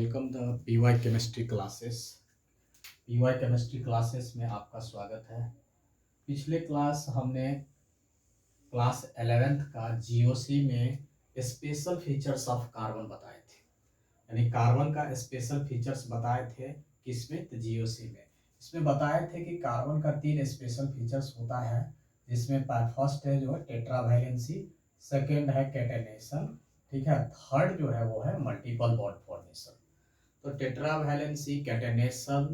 Welcome the PY chemistry classes. PY chemistry classes में आपका स्वागत है। पिछले क्लास हमने क्लास 11th का जीओसी में स्पेशल फीचर्स ऑफ कार्बन बताए थे, यानी कार्बन का स्पेशल फीचर्स बताए थे। किसमें? तो जीओसी में। इसमें बताए थे कि कार्बन का 3 स्पेशल फीचर्स होता है, जिसमें फर्स्ट है जो है टेट्रावैलेंसी, सेकेंड है कैटेनेशन, ठीक है, थर्ड जो है वो है मल्टीपल बॉन्ड फॉर्मेशन। तो टेट्रावैलेंसी कैटेनेशन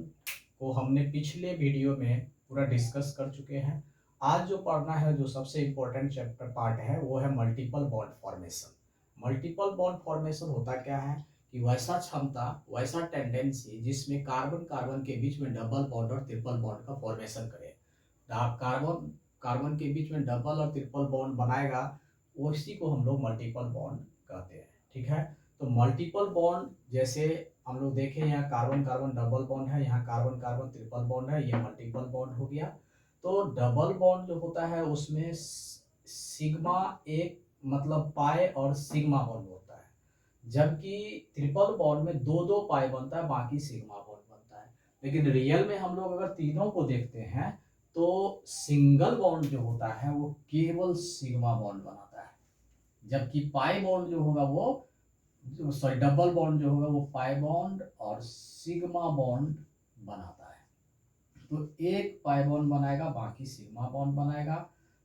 को हमने पिछले वीडियो में पूरा डिस्कस कर चुके हैं। आज जो पढ़ना है, जो सबसे इम्पोर्टेंट चैप्टर पार्ट है, वो है multiple bond formation. Multiple bond formation होता क्या है कि वैसा क्षमता, वैसा टेंडेंसी जिसमें कार्बन कार्बन के बीच में डबल बॉन्ड और ट्रिपल बॉन्ड का फॉर्मेशन करे। कार्बन कार्बन के बीच में डबल और ट्रिपल बॉन्ड बनाएगा, उसी को हम लोग मल्टीपल बॉन्ड कहते हैं। ठीक है, तो मल्टीपल बॉन्ड जैसे हम लोग देखें, यहाँ कार्बन कार्बन डबल बॉन्ड है, यहाँ कार्बन कार्बन ट्रिपल बॉन्ड है, ये मल्टीपल बॉन्ड हो गया। तो डबल बॉन्ड जो होता है उसमें सिग्मा एक मतलब पाई और सिग्मा बॉन्ड होता है, जबकि ट्रिपल बॉन्ड में दो दो पाई बनता है, बाकी सिग्मा बॉन्ड बनता है। लेकिन रियल में हम लोग अगर तीनों को देखते हैं तो सिंगल बॉन्ड जो होता है वो केवल सिग्मा बॉन्ड बनाता है, जबकि पाई बॉन्ड जो होगा वो सॉरी डबल बॉन्ड जो होगा वो पाई बॉन्ड और सिग्मा बॉन्ड बनाता है। तो एक पाई बॉन्ड बनाएगा, बाकी सिग्मा बॉन्ड बनाएगा,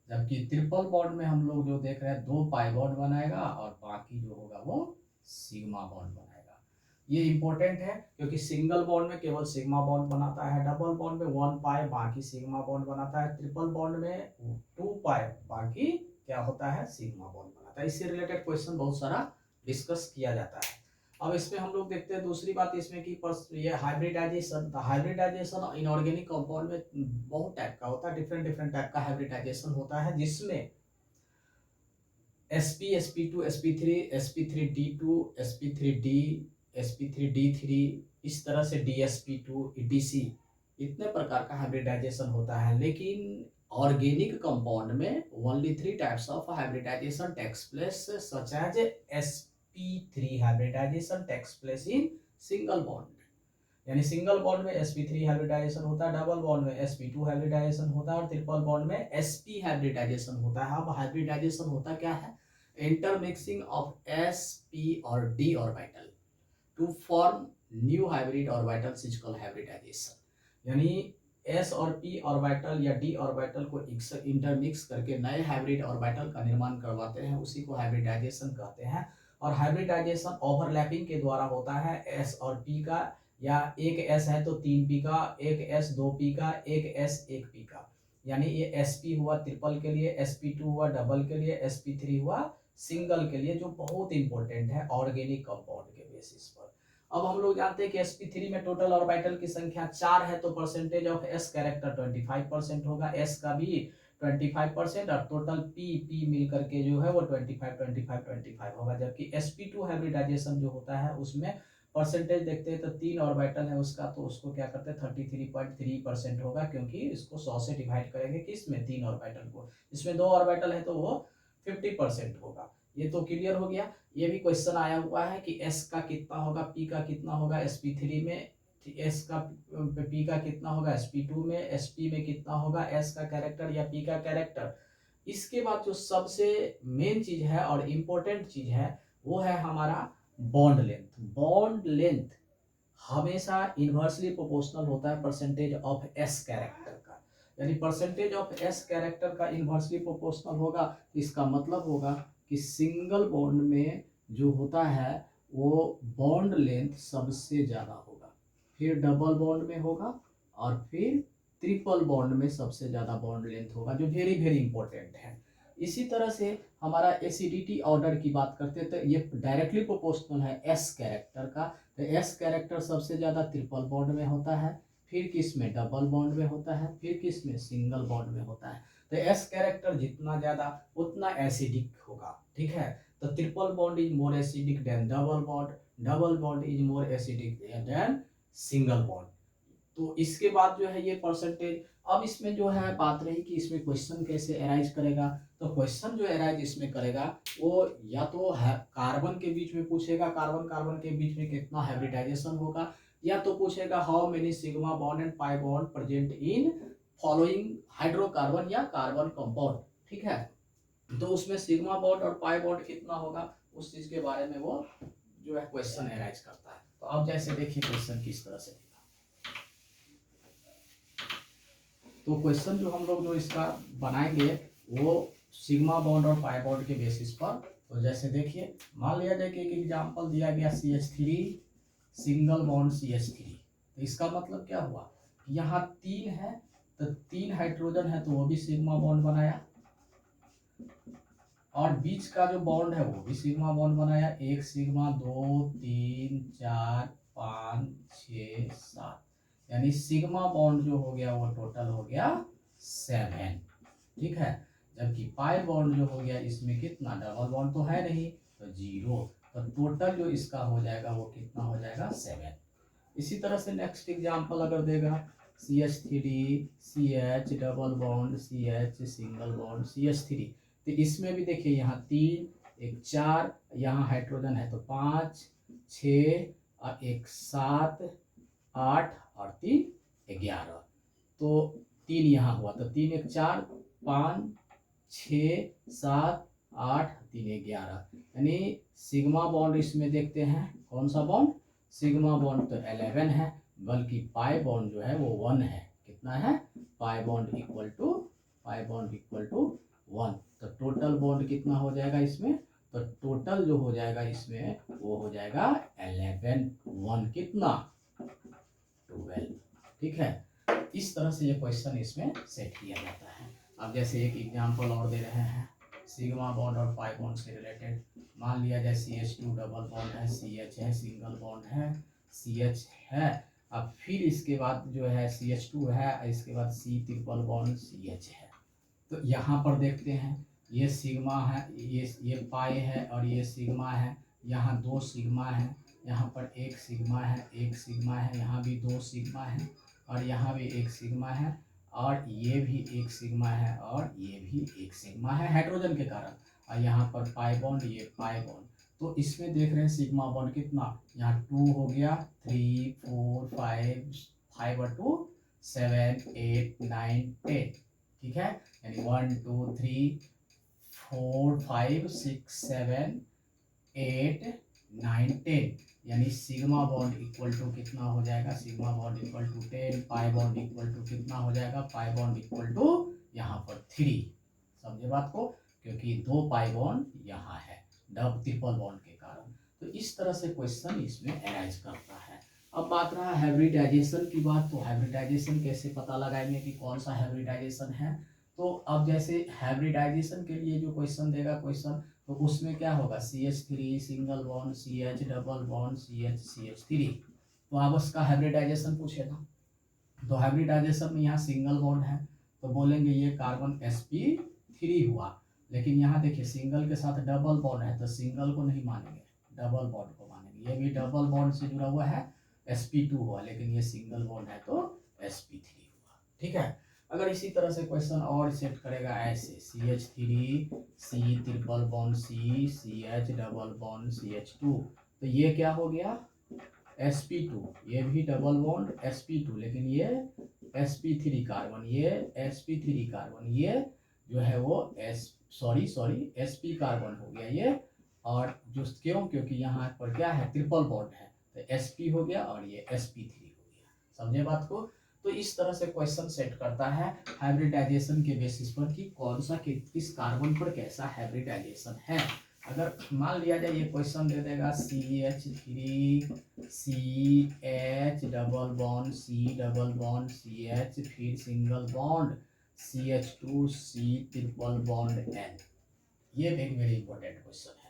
जबकि ट्रिपल बॉन्ड में हम लोग जो देख रहे हैं दो पाई बॉन्ड बनाएगा और बाकी जो होगा वो सिग्मा बॉन्ड बनाएगा। ये इंपॉर्टेंट है क्योंकि सिंगल बॉन्ड में केवल सिग्मा बॉन्ड बनाता है, डबल बॉन्ड में वन पाई बाकी सिग्मा बॉन्ड बनाता है, ट्रिपल बॉन्ड में टू पाई बाकी क्या होता है, सिग्मा बॉन्ड बनाता है। इससे रिलेटेड क्वेश्चन बहुत सारा डिस्कस किया जाता है। अब इसमें हम लोग देखते हैं दूसरी बात इसमें कि ये हाइब्रिडाइजेशन। हाइब्रिडाइजेशन इनऑर्गेनिक कंपाउंड में बहुत टाइप का होता है, डिफरेंट डिफरेंट टाइप का हाइब्रिडाइजेशन होता है, जिसमें sp sp2 sp3 sp3d2 sp3d sp3d3 इस तरह से dsp2 etc इतने प्रकार का हाइब्रिडाइजेशन होता है। लेकिन ऑर्गेनिक कंपाउंड में only 3 types of hybridization takes place, such as sp3 hybridization takes place in single bond, यानी सिंगल बॉन्ड में sp3 हाइब्रिडाइजेशन होता है, डबल बॉन्ड में sp2 हाइब्रिडाइजेशन होता है और ट्रिपल बॉन्ड में sp हाइब्रिडाइजेशन होता है। अब हाइब्रिडाइजेशन होता क्या है? इंटरमिक्सिंग ऑफ sp और d orbital to form new hybrid orbitals is called hybridization, यानी s और p ऑर्बिटल या d ऑर्बिटल को इंटरमिक्स करके नए हाइब्रिड ऑर्बिटल का निर्माण करवाते हैं, उसी को हाइब्रिडाइजेशन कहते हैं। और हाइब्रिडाइजेशन ओवरलैपिंग के द्वारा होता है s और p का, या एक s है तो 3p का, एक s 2p का, एक s 1p का, यानी ये sp हुआ ट्रिपल के लिए, sp2 हुआ डबल के लिए, sp3 हुआ सिंगल के लिए, जो बहुत इंपॉर्टेंट है ऑर्गेनिक कंपाउंड के बेसिस पर। अब हम लोग जानते हैं कि sp3 में टोटल ऑर्बिटल की संख्या 4 है, तो परसेंटेज ऑफ s कैरेक्टर 25% होगा, s का भी 25% और टोटल p मिल करके जो है वो 25 होगा। जबकि sp2 हाइब्रिडाइजेशन जो होता है उसमें परसेंटेज देखते हैं तो 3 ऑर्बिटल है उसका, तो उसको क्या करते हैं 33.3% होगा, क्योंकि इसको 100 से डिवाइड करेंगे किसमें, 3 ऑर्बिटल को। इसमें 2 ऑर्बिटल है तो वो 50% होगा। ये तो क्लियर हो गया। ये भी क्वेश्चन आया हुआ है कि s का कितना होगा, p का कितना होगा sp3 में, s का p का कितना होगा sp2 में, sp में कितना होगा s का कैरेक्टर या p का कैरेक्टर। इसके बाद जो सबसे मेन चीज है और इम्पोर्टेंट चीज है वो है हमारा बॉन्ड लेंथ। बॉन्ड लेंथ हमेशा इन्वर्सली प्रोपोर्शनल होता है परसेंटेज ऑफ एस कैरेक्टर का, यानी परसेंटेज ऑफ एस कैरेक्टर का इन्वर्सली प्रोपोर्शनल होगा। इसका मतलब होगा कि सिंगल बॉन्ड में जो होता है वो बॉन्ड लेंथ सबसे ज़्यादा होगा, फिर डबल बॉन्ड में होगा और फिर ट्रिपल बॉन्ड में सबसे ज़्यादा बॉन्ड लेंथ होगा, जो वेरी वेरी इंपॉर्टेंट है। इसी तरह से हमारा एसिडिटी ऑर्डर की बात करते हैं तो ये डायरेक्टली प्रोपोर्शनल है एस कैरेक्टर का। तो एस कैरेक्टर सबसे ज़्यादा ट्रिपल बॉन्ड में होता है, फिर किस में डबल बॉन्ड में होता है, फिर किस में सिंगल बॉन्ड में होता है। तो एस कैरेक्टर जितना ज़्यादा उतना एसिडिक होगा, ठीक है। तो triple bond is more acidic then double bond, double bond is more acidic then single bond. तो इसके बाद जो है ये परसेंटेज। अब इसमें जो है बात रही कि इसमें क्वेश्चन कैसे अराइज करेगा। तो क्वेश्चन जो अराइज इसमें करेगा वो या तो है कार्बन के बीच में पूछेगा, कार्बन कार्बन के बीच में कितना हाइब्रिडाइजेशन होगा, या तो पूछेगा how many sigma bond and pi bond present in following hydrocarbon या कार्बन कंपाउंड। ठीक है, तो उसमें सिग्मा बॉन्ड और पाई बॉन्ड कितना होगा उस चीज के बारे में वो जो है क्वेश्चन अराइज करता है। तो अब जैसे देखिए क्वेश्चन किस तरह से। तो क्वेश्चन जो हम लोग जो इसका बनाएंगे वो सिग्मा बॉन्ड और पाई बॉन्ड के बेसिस पर। तो जैसे देखिए मान लिया जाए कि एक एग्जांपल दिया गया CH3 सिंगल बॉन्ड CH3। तो इसका मतलब क्या हुआ, यहाँ 3 है तो 3 हाइड्रोजन है तो वो भी सिग्मा बॉन्ड बनाया, और बीच का जो बॉन्ड है वो भी सिग्मा बॉन्ड बनाया। 1 सिग्मा 2 3 4 5 6 7, यानी सिग्मा बॉन्ड जो हो गया वो टोटल हो गया 7। ठीक है, जबकि पाई बॉन्ड जो हो गया इसमें कितना, डबल बॉन्ड तो है नहीं तो 0। तो टोटल जो इसका हो जाएगा वो कितना हो जाएगा 7। इसी तरह से नेक्स्ट एग्जांपल अगर देगा CH3 CH double bond CH single bond CH3। तो इसमें भी देखिए यहाँ 3 1 4, यहाँ हाइड्रोजन है तो 5 6 और 1 7 8 और 3 11। तो 3 यहाँ हुआ तो 3 1 4 5 6 7 8 3 11, यानी सिग्मा बॉन्ड इसमें देखते हैं कौन सा बॉन्ड, सिग्मा बॉन्ड तो 11 है, बल्कि पाई बॉन्ड जो है वो 1 है। कितना है, पाई बॉन्ड इक्वल टू 1। तो टोटल बॉन्ड कितना हो जाएगा इसमें, तो टोटल जो हो जाएगा इसमें वो हो जाएगा 11 1 कितना 12। ठीक है, इस तरह से ये क्वेश्चन इसमें सेट किया जाता है। अब जैसे एक एग्जांपल और दे रहे हैं सिग्मा बॉन्ड और पाई बॉन्ड से रिलेटेड। मान लिया जाए CH2 डबल बॉन्ड है, CH है, सिंगल बॉन्ड है, CH है। अब फिर इसके बाद जो है CH2 है, इसके बाद C ट्रिपल बॉन्ड CH है। तो यहाँ पर देखते हैं ये सिग्मा है, ये पाई है और ये सिग्मा है। यहाँ 2 सिग्मा है, यहाँ पर 1 सिग्मा है, 1 सिग्मा है, यहाँ भी 2 सिग्मा है, और यहाँ भी 1 सिग्मा है, और ये भी 1 सिग्मा है, और ये भी 1 सिग्मा है हाइड्रोजन के कारण। और यहाँ पर पाई बॉन्ड, ये पाई बॉन्ड। तो इसमें देख रहे हैं सिग्मा बॉन्ड कितना, यहाँ 2 हो गया, 3 4 5 5 और 2 7 8 9 10। ठीक है, यानी 1 2 3 4 5 6 7 8 9 10, यानी सिग्मा बॉन्ड इक्वल टू कितना हो जाएगा, sigma bond equal to 10, pi bond equal to कितना हो जाएगा, पाई बॉन्ड इक्वल टू यहाँ पर 3। समझे बात को, क्योंकि 2 पाई बॉन्ड यहाँ है डब ट्रिपल बॉन्ड के कारण। तो इस तरह से क्वेश्चन इसमें अराइज करता है। अब बात रहा हाइब्रिडाइजेशन की बात, तो हाइब्रिडाइजेशन कैसे पता लगाएंगे कि कौन सा हाइब्रिडाइजेशन है। तो अब जैसे हाइब्रिडाइजेशन के लिए जो क्वेश्चन देगा क्वेश्चन, तो उसमें क्या होगा CH3 single bond CH double bond CH CH3। तो अब उसका हाइब्रिडाइजेशन पूछेगा। तो हाइब्रिडाइजेशन में यहाँ सिंगल बॉन्ड है तो बोलेंगे ये कार्बन sp3 हुआ। लेकिन यहाँ देखिए सिंगल के साथ डबल बॉन्ड है तो सिंगल को नहीं मानेंगे, डबल बॉन्ड को मानेंगे। ये भी डबल बॉन्ड से जुड़ा हुआ है sp2 हुआ, लेकिन ये सिंगल बॉन्ड है तो sp3 हुआ। ठीक है, अगर इसी तरह से क्वेश्चन और सेट करेगा ऐसे CH3 C triple bond C CH double bond CH2, तो ये क्या हो गया sp2, ये भी डबल बॉन्ड sp2, लेकिन ये sp3 कार्बन, ये sp3 कार्बन, ये जो है वो sp कार्बन हो गया ये। और जो क्यों, क्योंकि यहाँ पर क्या है ट्रिपल बॉन्ड है तो sp हो गया और ये sp3 हो गया। समझे बात को। तो इस तरह से क्वेश्चन सेट करता है हाइब्रिडाइजेशन के बेसिस पर कि कौन सा किस कार्बन पर कैसा हाइब्रिडाइजेशन है। अगर मान लिया जाए ये क्वेश्चन दे देगा CH3 CH double bond C double bond CH, फिर single bond CH2 C triple bond N, ये एक वेरी इंपॉर्टेंट क्वेश्चन है।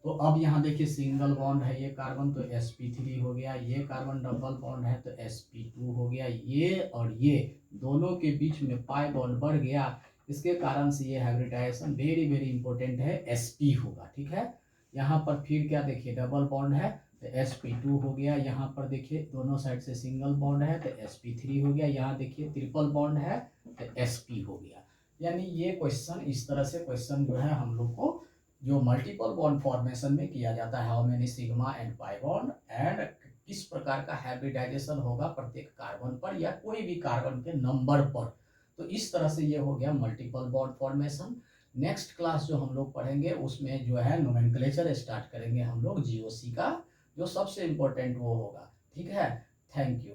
तो अब यहाँ देखिए सिंगल बॉन्ड है ये कार्बन तो sp3 हो गया, ये कार्बन डबल बॉन्ड है तो sp2 हो गया, ये और ये दोनों के बीच में पाई बॉन्ड बढ़ गया, इसके कारण से ये हाइब्रिडाइजेशन वेरी वेरी इंपॉर्टेंट है sp होगा। ठीक है, यहाँ पर फिर क्या देखिए डबल बॉन्ड है तो sp2 हो गया। यहाँ पर देखिए दोनों साइड से सिंगल बॉन्ड है तो sp3 हो गया। यहाँ देखिए ट्रिपल बॉन्ड है तो sp हो गया। यानी ये क्वेश्चन इस तरह से क्वेश्चन जो है हम लोग को जो मल्टीपल बॉन्ड फॉर्मेशन में किया जाता है, how many sigma and pi bond and किस प्रकार का हाइब्रिडाइजेशन होगा प्रत्येक कार्बन पर या कोई भी कार्बन के नंबर पर। तो इस तरह से ये हो गया multiple bond formation. Next class जो हम लोग पढ़ेंगे उसमें जो है नोमेनक्लेचर स्टार्ट करेंगे हम लोग जीओसी का, जो सबसे इम्पोर्टेंट वो होगा। ठीक है, थैंक यू।